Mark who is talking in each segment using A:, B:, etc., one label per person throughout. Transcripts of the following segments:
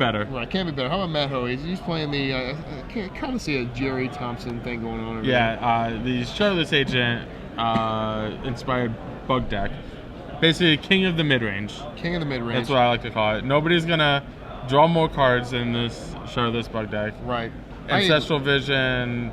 A: better.
B: Right, can't be better. How about Matt Hoey? He's playing the, I can't kind of see a Jerry Thompson thing going on over there.
A: The Charlotte's Agent inspired bug deck. Basically, king of the mid-range.
B: King of the mid-range.
A: That's what I like to call it. Nobody's going to draw more cards in this Charlotte's bug deck.
B: Right.
A: Ancestral Vision,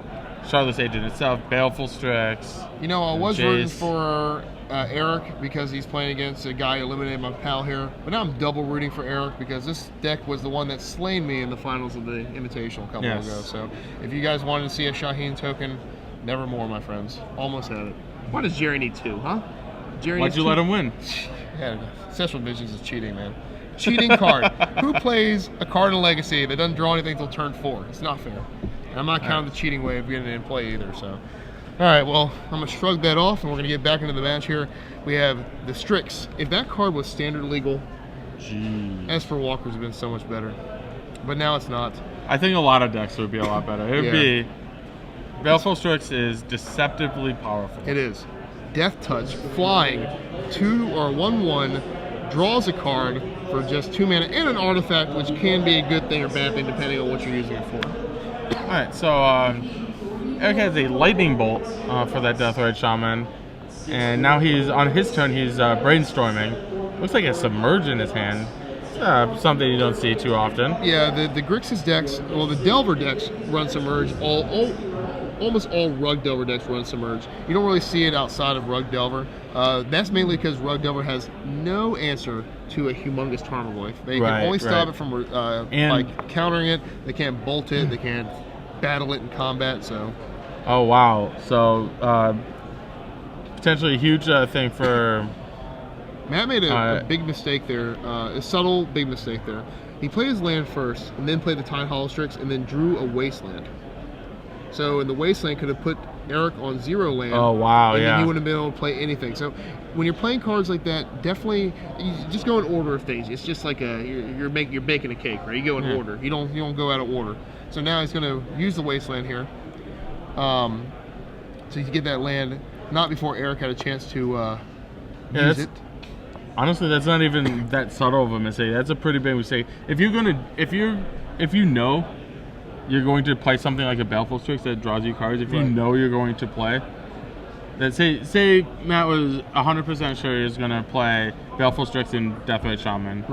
A: Charlotte's Agent itself, Baleful Strix.
B: You know, I was rooting for Eric because he's playing against a guy who eliminated my pal here. But now I'm double rooting for Eric because this deck was the one that slain me in the finals of the Invitational a couple ago. So if you guys wanted to see a Shaheen token, nevermore, my friends. Almost had it. Why does Jerry need 2, huh?
A: Why'd you let him win?
B: Yeah, Ancestral Visions is cheating, man. Cheating card. Who plays a card in Legacy that doesn't draw anything until turn 4? It's not fair. And I'm not counting the cheating way of getting it in play either, so. All right, well, I'm going to shrug that off, and we're going to get back into the match here. We have the Strix. If that card was standard legal, Esper Walkers have been so much better. But now it's not.
A: I think a lot of decks would be a lot better. It would be... Baleful Strix is deceptively powerful.
B: It is. Death Touch, flying, 2 or 1/1, draws a card for just 2 mana, and an artifact, which can be a good thing or bad thing depending on what you're using it for.
A: Alright, so Eric has a Lightning Bolt for that Deathrite Shaman, and now he's on his turn. He's brainstorming. Looks like a Submerge in his hand. Something you don't see too often.
B: Yeah, the Grixis decks, well, the Delver decks run Submerge. Almost all Rug Delver decks run Submerge. You don't really see it outside of Rug Delver. That's mainly because Rug Delver has no answer to a humongous Tarmogoyf. They can only stop it from like countering it. They can't bolt it. They can't battle it in combat. So.
A: Oh wow! So potentially a huge thing for.
B: Matt made a big mistake there. A subtle big mistake there. He played his land first, and then played the Tide Hollow Strix, and then drew a Wasteland. So in the Wasteland could have put Eric on 0 land.
A: Oh wow!
B: And then he wouldn't have been able to play anything. So when you're playing cards like that, definitely you just go in order of things. It's just like you're baking a cake, right? You go in order. You don't go out of order. So now he's going to use the Wasteland here. So you get that land not before Eric had a chance to use it.
A: Honestly, that's not even that subtle of a mistake. That's a pretty big mistake. If you know you're going to play something like a Baleful Strix that draws you cards, if you know you're going to play, that say Matt was 100% sure he was going to play Baleful Strix and Deathrite Shaman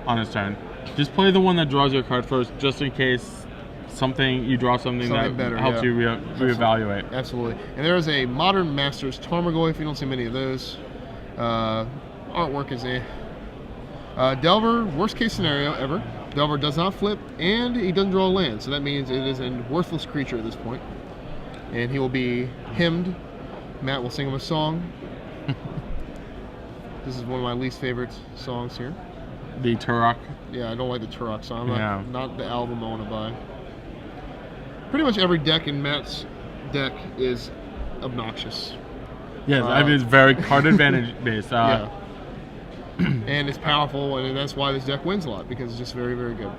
A: on his turn. Just play the one that draws your card first, just in case you draw something that better, helps you reevaluate.
B: Absolutely. And there is a Modern Masters Tarmogoyf. You don't see many of those. Artwork is Delver, worst case scenario ever. Delver does not flip, and he doesn't draw a land, so that means it is a worthless creature at this point. And he will be hymned. Matt will sing him a song. This is one of my least favorite songs here.
A: The Turok?
B: Yeah, I don't like the Turok song. Not the album I want to buy. Pretty much every deck in Matt's deck is obnoxious.
A: Yes, I mean, it's very card advantage based.
B: And it's powerful, and that's why this deck wins a lot, because it's just very, very good.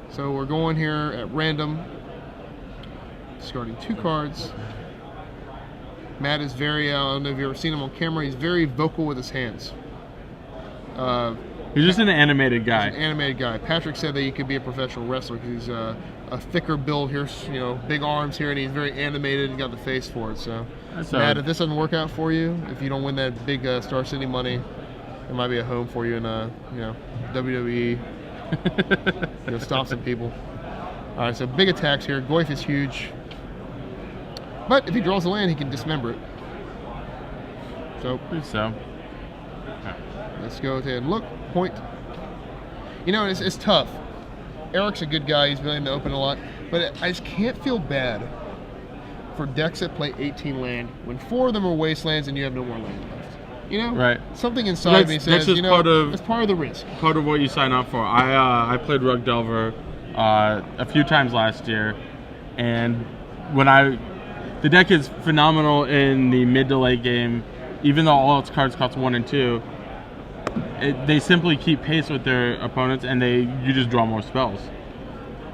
B: So we're going here at random, discarding 2 cards. Matt is very, I don't know if you've ever seen him on camera, he's very vocal with his hands.
A: He's just an animated guy.
B: He's an animated guy. Patrick said that he could be a professional wrestler because he's a thicker build here, big arms here, and he's very animated and got the face for it. So, Matt, if this doesn't work out for you, if you don't win that big Star City money, it might be a home for you in WWE. Stop some people. All right, so big attacks here. Goyf is huge, but if he draws a land, he can dismember it. So, let's go ahead and look. Point. It's tough. Eric's a good guy. He's been in the open a lot, but I just can't feel bad for decks that play 18 land when 4 of them are wastelands and you have no more land left.
A: Right.
B: Something inside me says, it's part of the risk.
A: Part of what you sign up for. I played Rug Delver a few times last year, and the deck is phenomenal in the mid to late game, even though all its cards cost 1 and 2. They simply keep pace with their opponents, and you just draw more spells.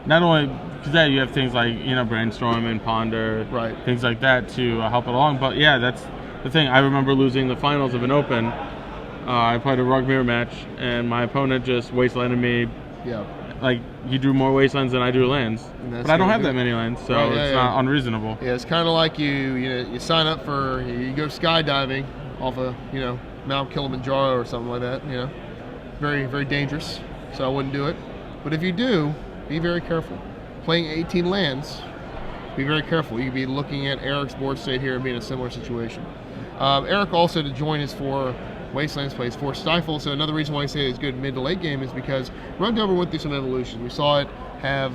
A: Not only because you have things like Brainstorm and Ponder, things like that to help it along. But yeah, that's the thing. I remember losing the finals of an Open I played a rug mirror match, and my opponent just wastelanded me.
B: Yeah.
A: Like, he drew more wastelands than I drew lands. But I don't have that many lands, so it's not unreasonable.
B: Yeah, it's kind of like you sign up for, you go skydiving off of, Mount Kilimanjaro or something like that, Very, very dangerous, so I wouldn't do it. But if you do, be very careful. Playing 18 lands, be very careful. You could be looking at Eric's board state here and be in a similar situation. Eric also, to join his 4 Wastelands, plays 4 Stifle, so another reason why I say it's good mid to late game is because Run Delver went through some evolution. We saw it have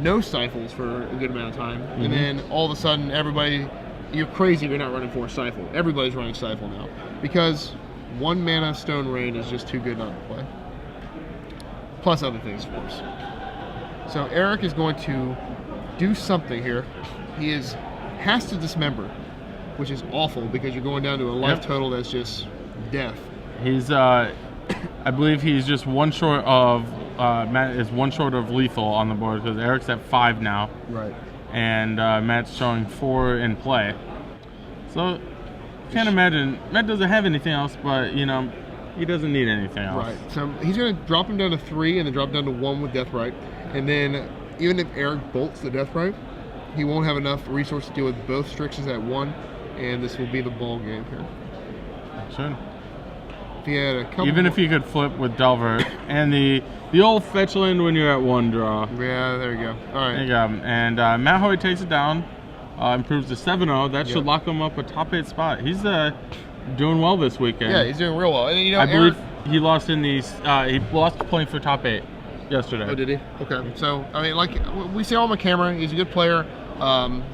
B: no Stifles for a good amount of time, and then all of a sudden everybody, you're crazy if you're not running 4 Stifle. Everybody's running Stifle now, because 1 mana Stone Rain is just too good not to play. Plus other things, of course. So Eric is going to do something here. He has to dismember, which is awful because you're going down to a life total that's just death.
A: He's, I believe he's just 1 short of, Matt is 1 short of lethal on the board because Eric's at 5 now.
B: Right.
A: And Matt's showing 4 in play. So, can't imagine, Matt doesn't have anything else, but, he doesn't need anything else.
B: Right. So he's going to drop him down to 3 and then drop down to 1 with Deathrite. And then, even if Eric bolts the Deathrite, he won't have enough resources to deal with both Strixes at 1, and this will be the ball game here.
A: Sure.
B: If he had a couple
A: Even if you could flip with Delver and the old fetch land when you're at 1 draw.
B: Yeah, there you go. All right.
A: There you go. And Matt Hoey takes it down, improves to 7-0. That should lock him up a top 8 spot. He's doing well this weekend.
B: Yeah, he's doing real well. And
A: I believe he lost in these. He lost playing for top 8 yesterday.
B: Oh, did he? Okay. So I mean, like we see him on camera, he's a good player.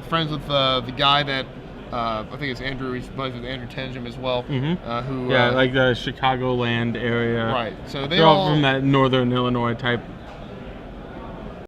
B: Friends with the guy that. I think it's Andrew. He's plays with Andrew Tenjum as well. Who?
A: Yeah, like the Chicagoland area.
B: Right. So
A: they're all from that northern Illinois type